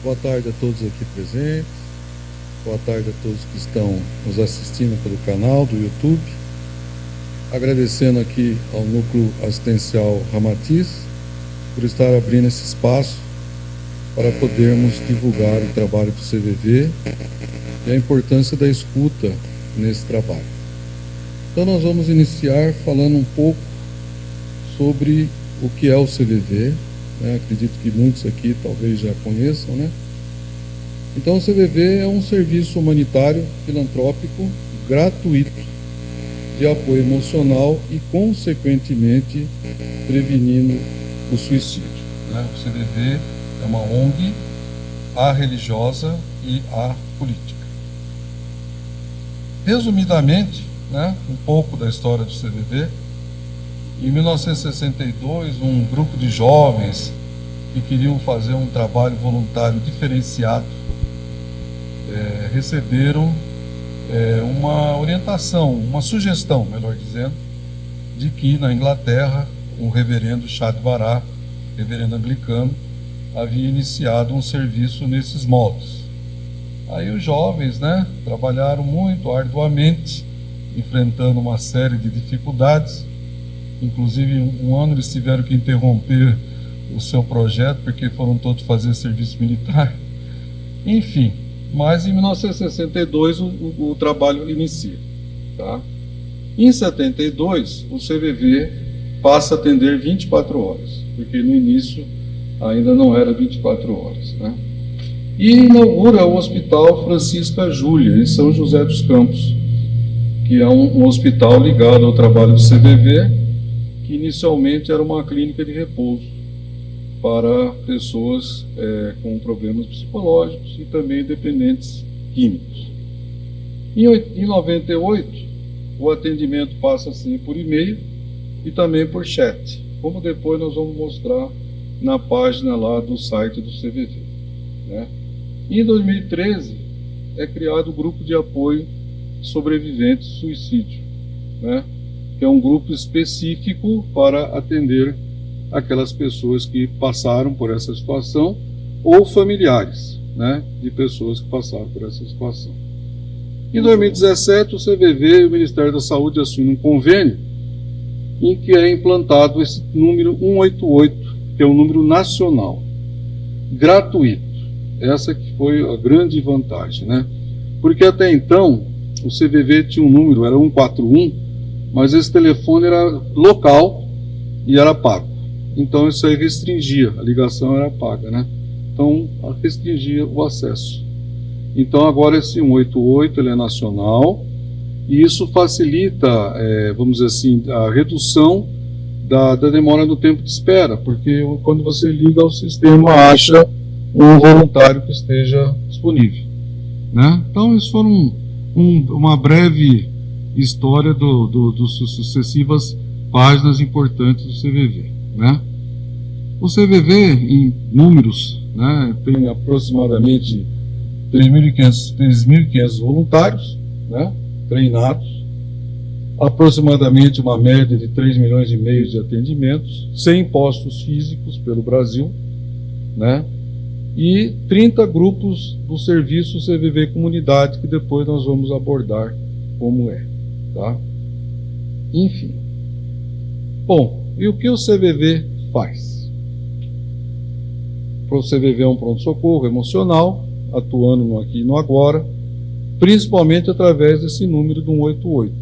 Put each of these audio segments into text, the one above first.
Boa tarde a todos aqui presentes, boa tarde a todos que estão nos assistindo pelo canal do YouTube. Agradecendo aqui ao Núcleo Assistencial Ramatiz por estar abrindo esse espaço para podermos divulgar o trabalho do CVV e a importância da escuta nesse trabalho. Então nós vamos iniciar falando um pouco sobre o que é o CVV, né? Acredito que muitos aqui talvez já conheçam, né? Então o CVV é um serviço humanitário filantrópico gratuito de apoio emocional e, consequentemente, prevenindo o suicídio, né? O CVV é uma ONG religiosa e política. Resumidamente, né, um pouco da história do CVV. Em 1962, um grupo de jovens que queriam fazer um trabalho voluntário diferenciado receberam uma orientação, uma sugestão, melhor dizendo, de que na Inglaterra o reverendo Shadbará, reverendo anglicano, havia iniciado um serviço nesses moldes. Aí os jovens, né, trabalharam muito arduamente, enfrentando uma série de dificuldades. Inclusive, um ano eles tiveram que interromper o seu projeto, porque foram todos fazer serviço militar. Enfim, mas em 1962 o trabalho inicia. Tá? Em 72, o CVV passa a atender 24 horas, porque no início ainda não era 24 horas. Né? E inaugura o Hospital Francisca Júlia, em São José dos Campos, que é um hospital ligado ao trabalho do CVV, que inicialmente era uma clínica de repouso para pessoas com problemas psicológicos e também dependentes químicos. Em 98, o atendimento passa a ser por e-mail e também por chat, como depois nós vamos mostrar na página lá do site do CVV. Né? Em 2013, é criado o Grupo de Apoio Sobreviventes de Suicídio, né? Que é um grupo específico para atender aquelas pessoas que passaram por essa situação ou familiares, né, de pessoas que passaram por essa situação. Em 2017, o CVV e o Ministério da Saúde assumem um convênio em que é implantado esse número 188, que é um número nacional, gratuito. Essa que foi a grande vantagem, né? Porque até então, o CVV tinha um número, era 141, mas esse telefone era local e era pago. Então isso aí restringia, a ligação era paga, né? Então restringia o acesso. Então agora esse 188 ele é nacional e isso facilita, vamos dizer assim, a redução da demora no tempo de espera, porque quando você liga ao sistema acha um voluntário que esteja disponível, né? Então isso foi uma breve história dos sucessivas páginas importantes do CVV, né? O CVV, em números, né, tem aproximadamente 3.500 voluntários, né, treinados, aproximadamente uma média de 3,5 milhões de atendimentos, 100 postos físicos pelo Brasil, né, e 30 grupos do serviço CVV Comunidade, que depois nós vamos abordar como é. Tá? Enfim. Bom, e o que o CVV faz? O CVV é um pronto-socorro emocional, atuando no aqui e no agora, principalmente através desse número do 188,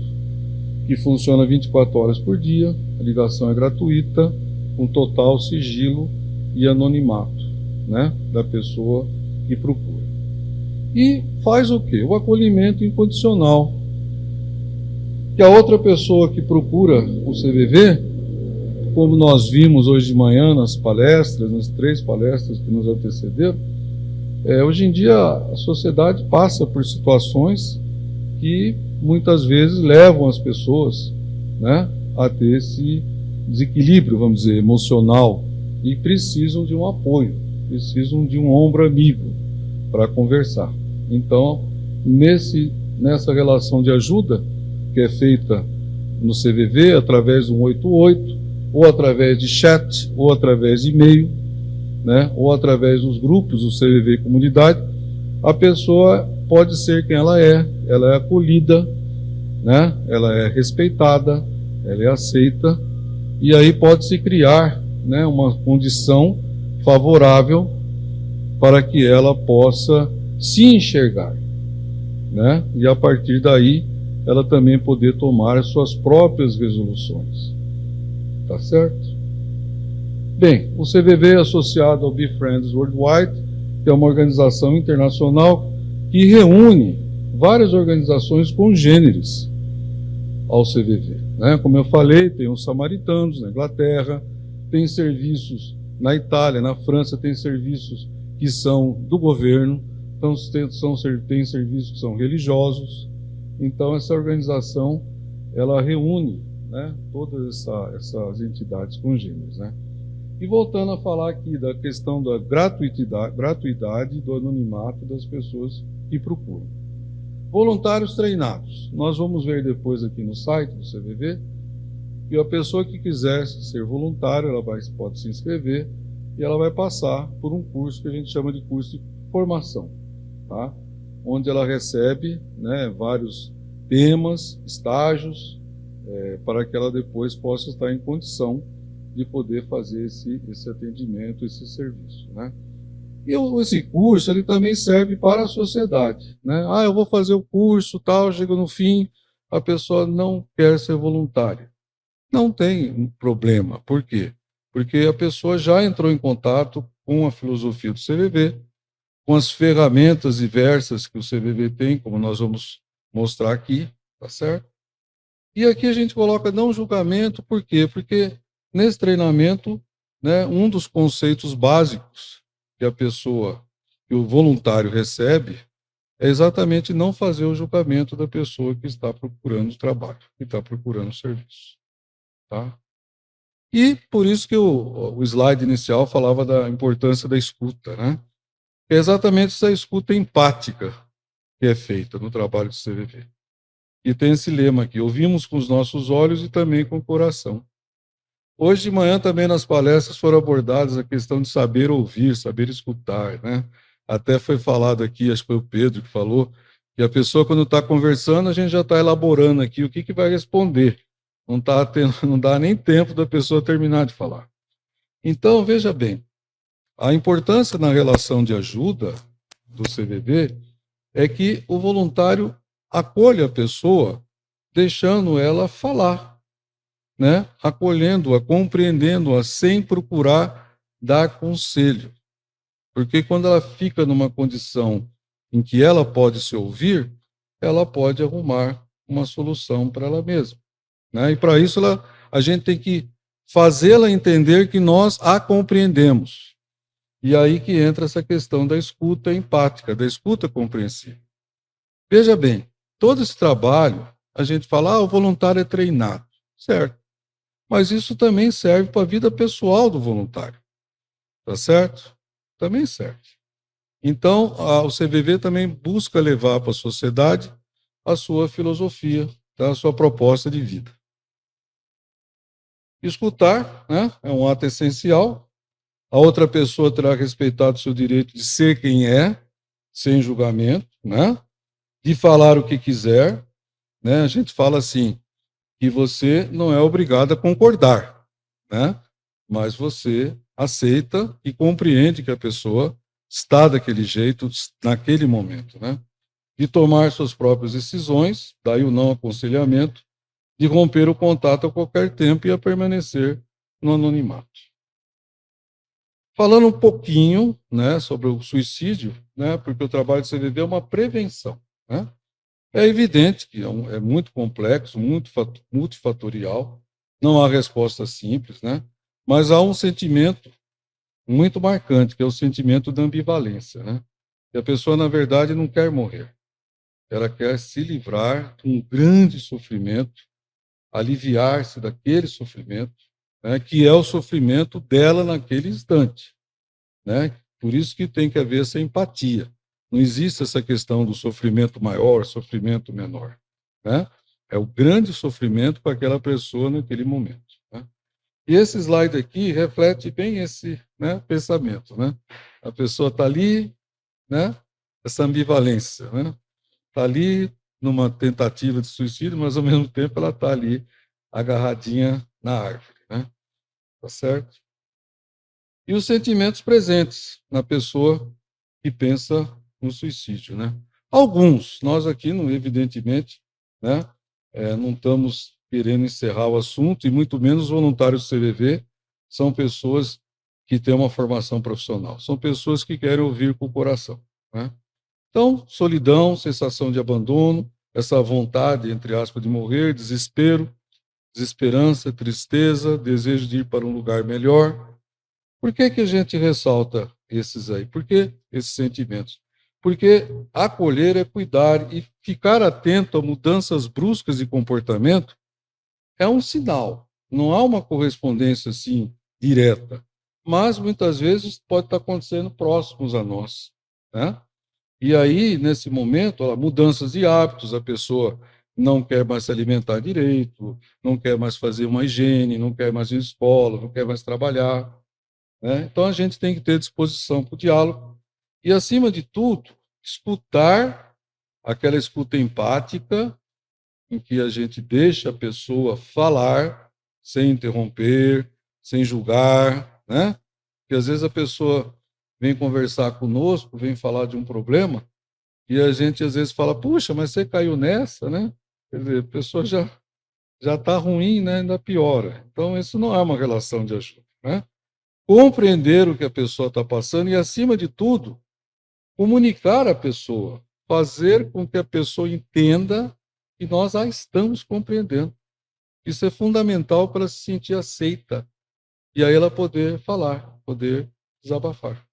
que funciona 24 horas por dia, a ligação é gratuita, com total sigilo e anonimato, né, da pessoa que procura. E faz o quê? O acolhimento incondicional. Que a outra pessoa que procura o CVV, como nós vimos hoje de manhã nas palestras, nas 3 palestras que nos antecederam, hoje em dia a sociedade passa por situações que muitas vezes levam as pessoas, né, a ter esse desequilíbrio, vamos dizer, emocional, e precisam de um apoio, precisam de um ombro amigo para conversar. Então, nessa relação de ajuda, que é feita no CVV através do 188, ou através de chat, ou através de e-mail, né, ou através dos grupos do CVV Comunidade, a pessoa pode ser quem ela é acolhida, né, ela é respeitada, ela é aceita, e aí pode-se criar, né, uma condição favorável para que ela possa se enxergar, né, e a partir daí ela também poder tomar as suas próprias resoluções. Tá certo? Bem, o CVV é associado ao Befriends Worldwide, que é uma organização internacional que reúne várias organizações congêneres ao CVV, né? Como eu falei, tem os samaritanos na Inglaterra, tem serviços na Itália, na França, tem serviços que são do governo, então tem serviços que são religiosos. Então essa organização, ela reúne, né, todas essas entidades congêneres, né? E voltando a falar aqui da questão da gratuidade do anonimato das pessoas que procuram. Voluntários treinados. Nós vamos ver depois aqui no site do CVV que a pessoa que quiser ser voluntária, pode se inscrever e ela vai passar por um curso que a gente chama de curso de formação, tá? Onde ela recebe, né, vários temas, estágios, para que ela depois possa estar em condição de poder fazer esse atendimento, esse serviço, né? E esse curso, ele também serve para a sociedade, né? Ah, eu vou fazer o curso, tal, chega no fim, a pessoa não quer ser voluntária. Não tem problema. Por quê? Porque a pessoa já entrou em contato com a filosofia do CVV, com as ferramentas diversas que o CVV tem, como nós vamos mostrar aqui, tá certo? E aqui a gente coloca não julgamento, por quê? Porque nesse treinamento, né, um dos conceitos básicos que o voluntário recebe, é exatamente não fazer o julgamento da pessoa que está procurando trabalho, que está procurando serviço. Tá? E por isso que o slide inicial falava da importância da escuta, né? É exatamente essa escuta empática que é feita no trabalho do CVV. E tem esse lema aqui: ouvimos com os nossos olhos e também com o coração. Hoje de manhã também nas palestras foram abordadas a questão de saber ouvir, saber escutar, né? Até foi falado aqui, acho que foi o Pedro que falou, que a pessoa quando está conversando, a gente já está elaborando aqui o que vai responder. Não dá nem tempo da pessoa terminar de falar. Então, veja bem, a importância na relação de ajuda do CVV é que o voluntário acolhe a pessoa, deixando ela falar, né? Acolhendo-a, compreendendo-a, sem procurar dar conselho. Porque quando ela fica numa condição em que ela pode se ouvir, ela pode arrumar uma solução para ela mesma, né? E para isso a gente tem que fazê-la entender que nós a compreendemos. E aí que entra essa questão da escuta empática, da escuta compreensiva. Veja bem, todo esse trabalho, a gente fala, o voluntário é treinado, certo? Mas isso também serve para a vida pessoal do voluntário, tá certo? Também serve. Então, o CVV também busca levar para a sociedade a sua filosofia, tá? A sua proposta de vida. Escutar, né, é um ato essencial. A outra pessoa terá respeitado o seu direito de ser quem é, sem julgamento, né? De falar o que quiser, né? A gente fala assim, que você não é obrigado a concordar, né? Mas você aceita e compreende que a pessoa está daquele jeito, naquele momento, né? De tomar suas próprias decisões, daí o não aconselhamento, de romper o contato a qualquer tempo e a permanecer no anonimato. Falando um pouquinho, né, sobre o suicídio, né, porque o trabalho do CVV é uma prevenção, né? É evidente que é muito complexo, muito multifatorial, não há resposta simples, né? Mas há um sentimento muito marcante, que é o sentimento da ambivalência, né? Que a pessoa, na verdade, não quer morrer. Ela quer se livrar de um grande sofrimento, aliviar-se daquele sofrimento, né, que é o sofrimento dela naquele instante, né? Por isso que tem que haver essa empatia. Não existe essa questão do sofrimento maior, sofrimento menor, né? É o grande sofrimento para aquela pessoa naquele momento, né? E esse slide aqui reflete bem esse, né, pensamento, né? A pessoa está ali, né? Essa ambivalência, né? Está ali numa tentativa de suicídio, mas ao mesmo tempo ela está ali agarradinha na árvore, né? Tá certo? E os sentimentos presentes na pessoa que pensa no suicídio, né? Alguns, nós aqui, não, evidentemente, né, não estamos querendo encerrar o assunto, e muito menos voluntários do CVV são pessoas que têm uma formação profissional, são pessoas que querem ouvir com o coração, né? Então, solidão, sensação de abandono, essa vontade, entre aspas, de morrer, desespero, desesperança, tristeza, desejo de ir para um lugar melhor. Por que que a gente ressalta esses aí? Por que esses sentimentos? Porque acolher é cuidar e ficar atento a mudanças bruscas de comportamento é um sinal. Não há uma correspondência assim direta, mas muitas vezes pode estar acontecendo próximos a nós, né? E aí, nesse momento, mudanças de hábitos, a pessoa não quer mais se alimentar direito, não quer mais fazer uma higiene, não quer mais ir à escola, não quer mais trabalhar, né? Então, a gente tem que ter disposição para o diálogo e, acima de tudo, escutar, aquela escuta empática, em que a gente deixa a pessoa falar sem interromper, sem julgar, né? Porque às vezes a pessoa vem conversar conosco, vem falar de um problema, e a gente às vezes fala, puxa, mas você caiu nessa, né? Quer dizer, a pessoa já está ruim, né? Ainda piora. Então, isso não é uma relação de ajuda, né? Compreender o que a pessoa está passando e, acima de tudo, comunicar à pessoa, fazer com que a pessoa entenda que nós a estamos compreendendo. Isso é fundamental para ela se sentir aceita e aí ela poder falar, poder desabafar.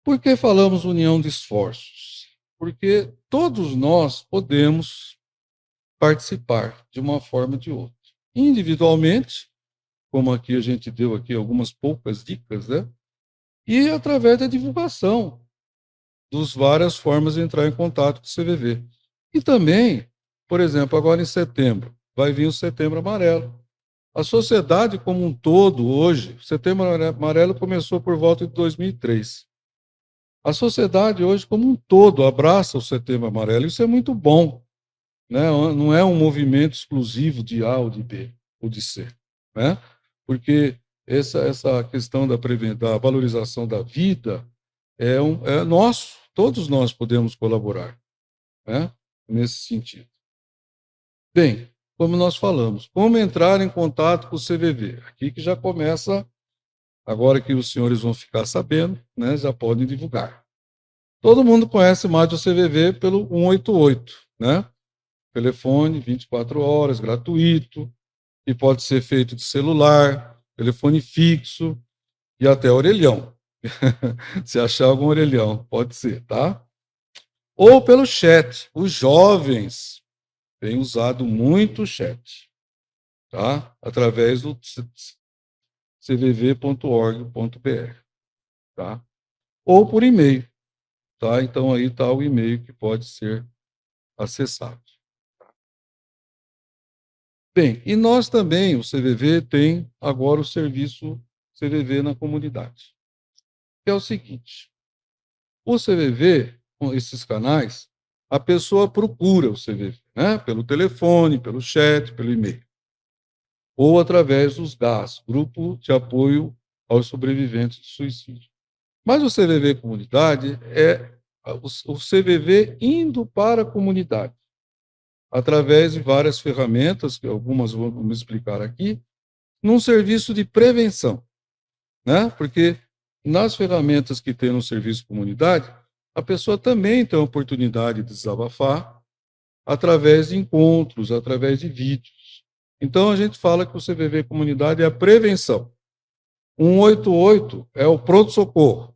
Por que falamos união de esforços? Porque todos nós podemos participar de uma forma ou de outra. Individualmente, como aqui a gente deu aqui algumas poucas dicas, né? E através da divulgação das várias formas de entrar em contato com o CVV. E também, por exemplo, agora em setembro, vai vir o Setembro Amarelo. A sociedade como um todo, hoje, o Setembro Amarelo começou por volta de 2003. A sociedade hoje como um todo abraça o Setembro Amarelo. Isso é muito bom, né? Não é um movimento exclusivo de A ou de B ou de C, né? Porque essa questão da valorização da vida é nosso, todos nós podemos colaborar, né? Nesse sentido. Bem, como nós falamos, como entrar em contato com o CVV? Aqui que já começa, agora que os senhores vão ficar sabendo, né? Já podem divulgar. Todo mundo conhece mais o CVV pelo 188, né? Telefone 24 horas, gratuito, e pode ser feito de celular, telefone fixo e até orelhão. Se achar algum orelhão, pode ser, tá? Ou pelo chat. Os jovens têm usado muito o chat, tá? Através do cvv.org.br, tá? Ou por e-mail, tá? Então aí está o e-mail que pode ser acessado. Bem, e nós também, o CVV tem agora o serviço CVV na comunidade, que é o seguinte: o CVV, com esses canais, a pessoa procura o CVV, né? Pelo telefone, pelo chat, pelo e-mail, ou através dos GAS, Grupo de Apoio aos Sobreviventes de Suicídio. Mas o CVV Comunidade é o CVV indo para a comunidade, através de várias ferramentas, que algumas vamos explicar aqui, num serviço de prevenção, né? Porque nas ferramentas que tem no serviço comunidade, a pessoa também tem a oportunidade de desabafar através de encontros, através de vídeos. Então, a gente fala que o CVV Comunidade é a prevenção. 188 é o pronto-socorro.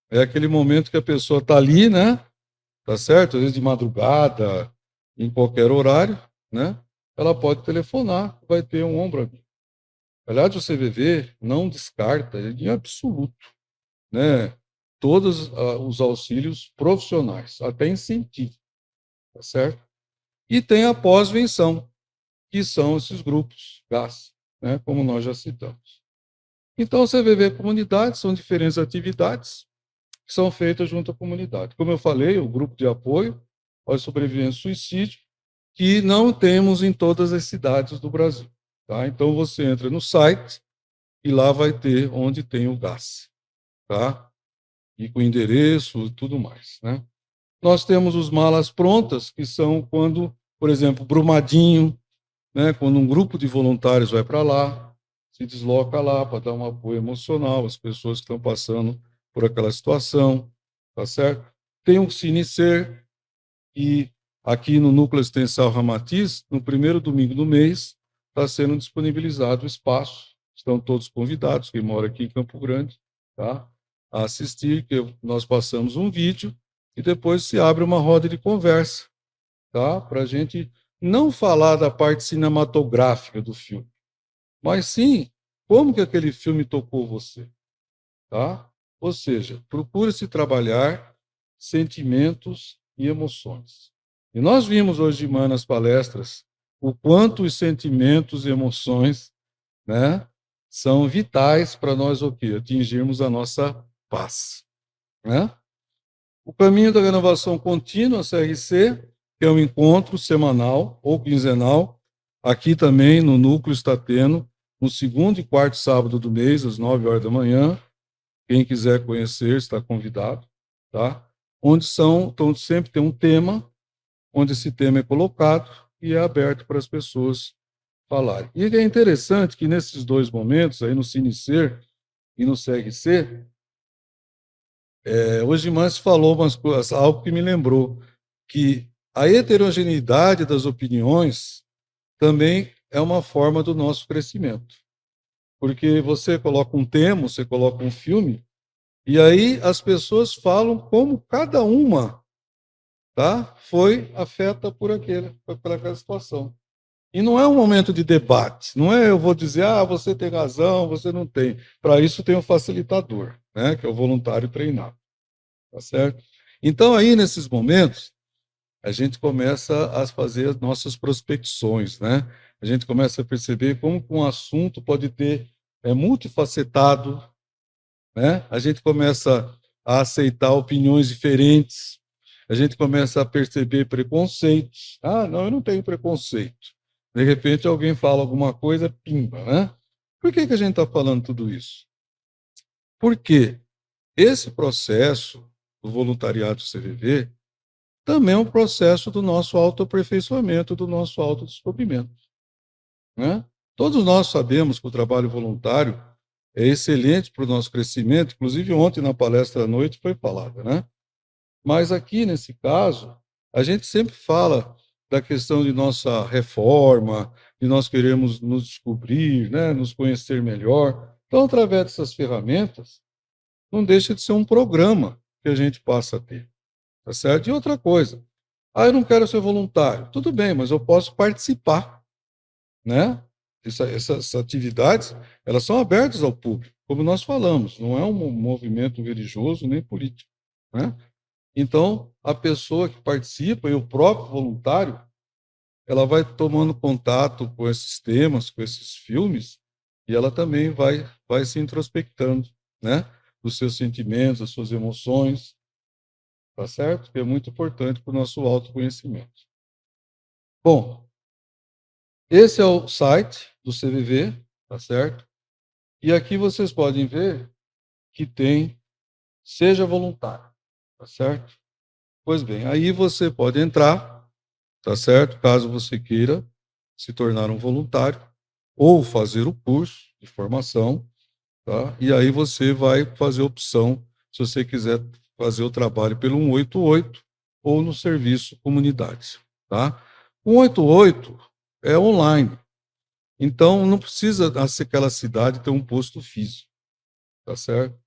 É aquele momento que a pessoa está ali, né? Tá certo? Às vezes de madrugada, em qualquer horário, né? Ela pode telefonar, vai ter um ombro amigo. Aliás, o CVV não descarta, em absoluto, né? Todos os auxílios profissionais, até incentivo, tá certo? E tem a pós-venção, que são esses grupos GAS, né, como nós já citamos. Então, o CVV Comunidade são diferentes atividades que são feitas junto à comunidade. Como eu falei, o grupo de apoio aos sobreviventes de suicídio, que não temos em todas as cidades do Brasil. Tá? Então, você entra no site e lá vai ter onde tem o GAS. Tá? E com endereço e tudo mais. Né? Nós temos os malas prontas, que são quando, por exemplo, Brumadinho, né, quando um grupo de voluntários vai para lá, se desloca lá para dar um apoio emocional às pessoas que estão passando por aquela situação, tá certo? Tem um Cinecer, e aqui no Núcleo Assistencial Ramatiz, no primeiro domingo do mês, está sendo disponibilizado o espaço, estão todos convidados, quem mora aqui em Campo Grande, tá? A assistir, que nós passamos um vídeo, e depois se abre uma roda de conversa, tá? Para a gente não falar da parte cinematográfica do filme, mas sim como que aquele filme tocou você, tá? Ou seja, procure-se trabalhar sentimentos e emoções. E nós vimos hoje de manhã nas palestras o quanto os sentimentos e emoções, né, são vitais para nós o quê? Atingirmos a nossa paz, né? O caminho da renovação contínua, CRC, que é um encontro semanal ou quinzenal, aqui também no Núcleo está tendo, no segundo e quarto sábado do mês, às 9 horas da manhã. Quem quiser conhecer está convidado, tá? Então sempre tem um tema, onde esse tema é colocado e é aberto para as pessoas falarem. E é interessante que nesses dois momentos, aí no Cinecer e no CRC, hoje de manhã se falou umas coisas, algo que me lembrou, que a heterogeneidade das opiniões também é uma forma do nosso crescimento. Porque você coloca um tema, você coloca um filme, e aí as pessoas falam como cada uma, tá, foi afeta por aquela situação. E não é um momento de debate, não é eu vou dizer, você tem razão, você não tem. Para isso tem o facilitador, né, que é o voluntário treinado. Tá certo? Então, aí, nesses momentos, a gente começa a fazer as nossas prospecções, né? A gente começa a perceber como um assunto pode ter, multifacetado, né? A gente começa a aceitar opiniões diferentes, a gente começa a perceber preconceitos. Não, eu não tenho preconceito. De repente, alguém fala alguma coisa, pimba, né? Por que a gente está falando tudo isso? Porque esse processo do voluntariado CVV também é um processo do nosso autoaperfeiçoamento, do nosso autodescobrimento, né? Todos nós sabemos que o trabalho voluntário é excelente para o nosso crescimento, inclusive ontem na palestra à noite foi falada, né? Mas aqui, nesse caso, a gente sempre fala da questão de nossa reforma, de nós queremos nos descobrir, né? Nos conhecer melhor. Então, através dessas ferramentas, não deixa de ser um programa que a gente passa a ter, tá certo? E outra coisa, eu não quero ser voluntário. Tudo bem, mas eu posso participar, né? Essas atividades, elas são abertas ao público, como nós falamos, não é um movimento religioso nem político, né? Então, a pessoa que participa e o próprio voluntário, ela vai tomando contato com esses temas, com esses filmes, e ela também vai se introspectando, né? Dos seus sentimentos, das suas emoções, tá certo? Que é muito importante para o nosso autoconhecimento. Bom, esse é o site do CVV, tá certo? E aqui vocês podem ver que tem Seja Voluntário, tá certo? Pois bem, aí você pode entrar, tá certo? Caso você queira se tornar um voluntário ou fazer o curso de formação, tá? E aí você vai fazer a opção, se você quiser fazer o trabalho pelo 188 ou no serviço comunidade, tá? O 188 é online, então não precisa aquela cidade ter um posto físico, tá certo?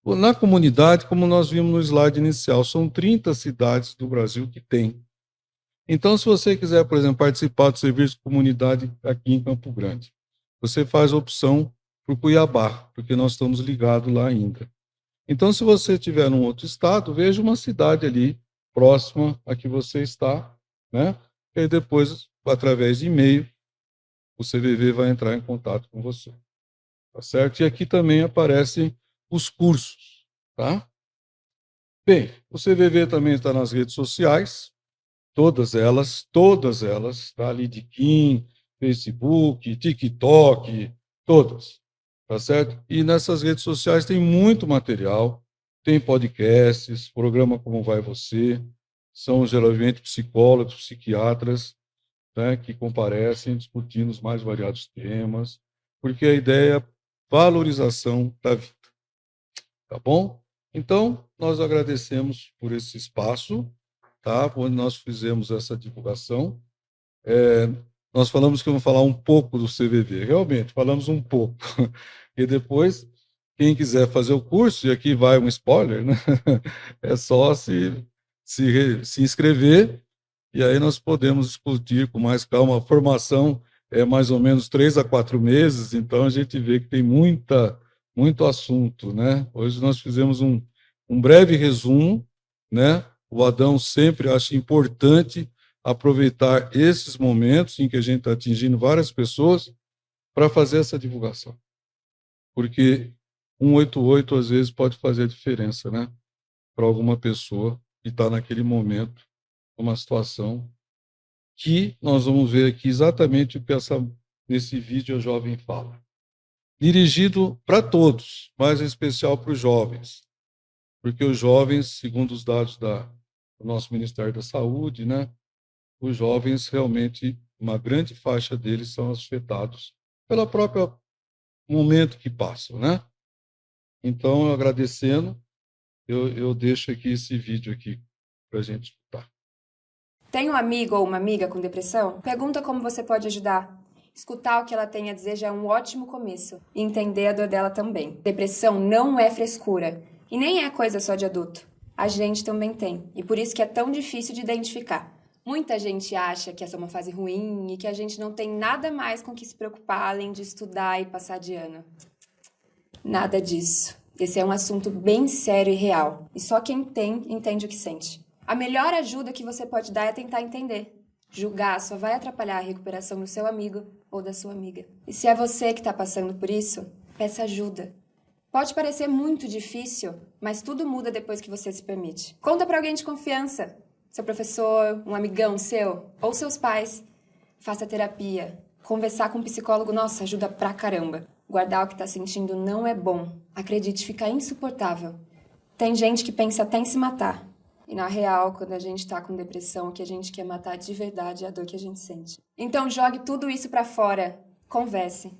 Na comunidade, como nós vimos no slide inicial, são 30 cidades do Brasil que tem. Então, se você quiser, por exemplo, participar do serviço de comunidade aqui em Campo Grande, você faz a opção por Cuiabá, porque nós estamos ligados lá ainda. Então, se você estiver num outro estado, veja uma cidade ali próxima a que você está, né? E aí depois, através de e-mail, o CVV vai entrar em contato com você. Tá certo? E aqui também aparecem os cursos, tá? Bem, o CVV também está nas redes sociais, todas elas, tá? LinkedIn, Facebook, TikTok, todas, tá certo? E nessas redes sociais tem muito material, tem podcasts, programa Como Vai Você, são geralmente psicólogos, psiquiatras, né, que comparecem discutindo os mais variados temas, porque a ideia é valorização da vida, tá bom? Então, nós agradecemos por esse espaço, tá? Onde nós fizemos essa divulgação. Nós falamos que vamos falar um pouco do CVV, realmente, falamos um pouco. E depois, quem quiser fazer o curso, e aqui vai um spoiler, né? É só se inscrever, e aí nós podemos discutir com mais calma. A formação é mais ou menos 3 a 4 meses, então a gente vê que tem muito assunto, né? Hoje nós fizemos um breve resumo, né? O Adão sempre acha importante aproveitar esses momentos em que a gente está atingindo várias pessoas para fazer essa divulgação. Porque 188, às vezes, pode fazer a diferença, né? Para alguma pessoa que está naquele momento, numa situação que nós vamos ver aqui exatamente o que nesse vídeo a jovem fala. Dirigido para todos, mas em especial para os jovens. Porque os jovens, segundo os dados do nosso Ministério da Saúde, né? Os jovens, realmente, uma grande faixa deles são afetados pelo próprio momento que passam, né? Então, agradecendo, eu deixo aqui esse vídeo aqui para a gente escutar. Tem um amigo ou uma amiga com depressão? Pergunta como você pode ajudar. Escutar o que ela tem a dizer já é um ótimo começo. E entender a dor dela também. Depressão não é frescura. E nem é coisa só de adulto. A gente também tem. E por isso que é tão difícil de identificar. Muita gente acha que essa é uma fase ruim e que a gente não tem nada mais com que se preocupar além de estudar e passar de ano. Nada disso. Esse é um assunto bem sério e real. E só quem tem, entende o que sente. A melhor ajuda que você pode dar é tentar entender. Julgar só vai atrapalhar a recuperação do seu amigo ou da sua amiga. E se é você que está passando por isso, peça ajuda. Pode parecer muito difícil, mas tudo muda depois que você se permite. Conta para alguém de confiança. Seu professor, um amigão seu, ou seus pais. Faça terapia. Conversar com um psicólogo, nossa, ajuda pra caramba. Guardar o que tá sentindo não é bom. Acredite, fica insuportável. Tem gente que pensa até em se matar. E na real, quando a gente tá com depressão, o que a gente quer matar de verdade é a dor que a gente sente. Então jogue tudo isso pra fora. Converse.